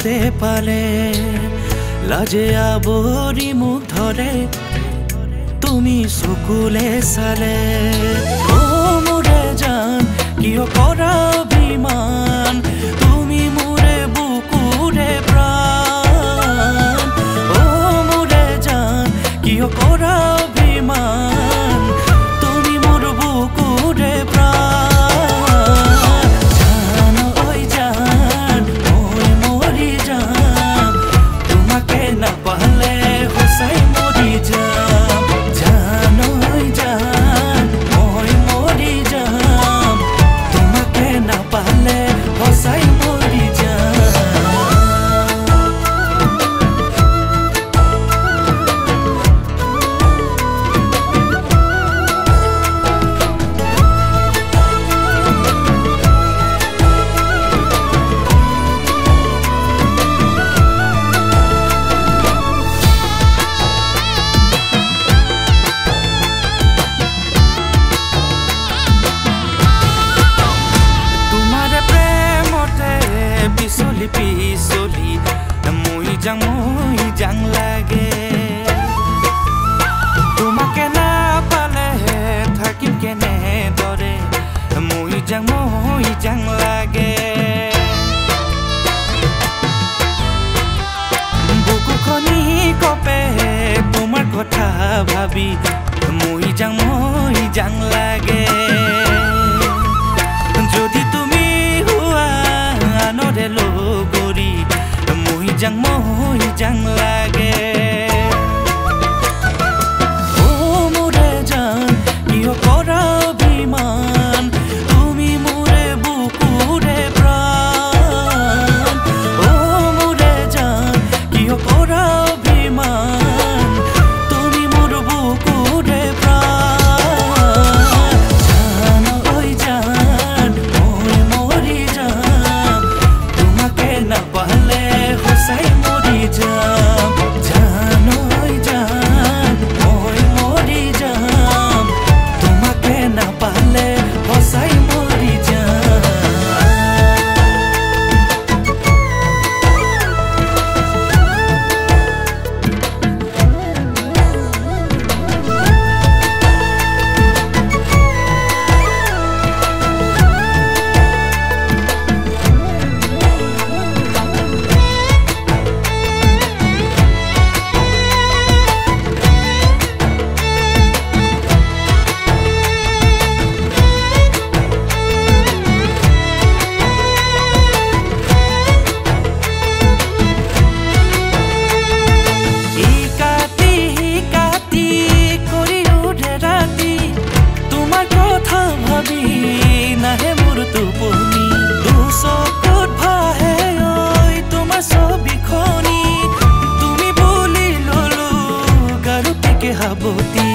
দেখতে পালে লাজে আবৰি মুখ ধৰে তুমি চকুলে চালে ও মোৰে জান কিয় কৰা অভিমান তুমি মোৰে বুকুৰে প্ৰাণ ও মোৰে জান কিয় কৰা অভিমান তুমি মোৰ বুকুৰে প্ৰাণ জান ঐ জান মই মৰি যাম তোমাকে নাপালে সঁচাই মৰি যাম জান ঐ জান মই মৰি যাম তোমাকে নাপালে সঁচাই মৰি যাম পিছলি পিছলি মই যাং লাগে তোমাকে নাপালে থাকিম কেনেদৰে মই যাং লাগে বুকুখনি কপে তোমাৰ কথা ভাবি মই যাং লাগে যদি তুমি আনৰে লগৰী মই যাং লাগে ও মোৰে জান কিয় কৰা অভিমান তুমি মোৰে বুকুৰে প্ৰাণ ও মোৰে জান কিয় কৰা অভিমান তুমি মোৰ বুকুৰে প্ৰাণ জান ঐ জান মই মৰি যাম তোমাকে নাপালে সঁচাই মৰি যাম জান ঐ জান মই মৰি যাম তোমাকে নাপালে সঁচাই মৰি যাম নাহে মোৰ টোপনি দুচকুত ভাহে ঐ তোমাৰ ছবিখনি তুমি বুলি ললো গাৰুটিকে সাৱটি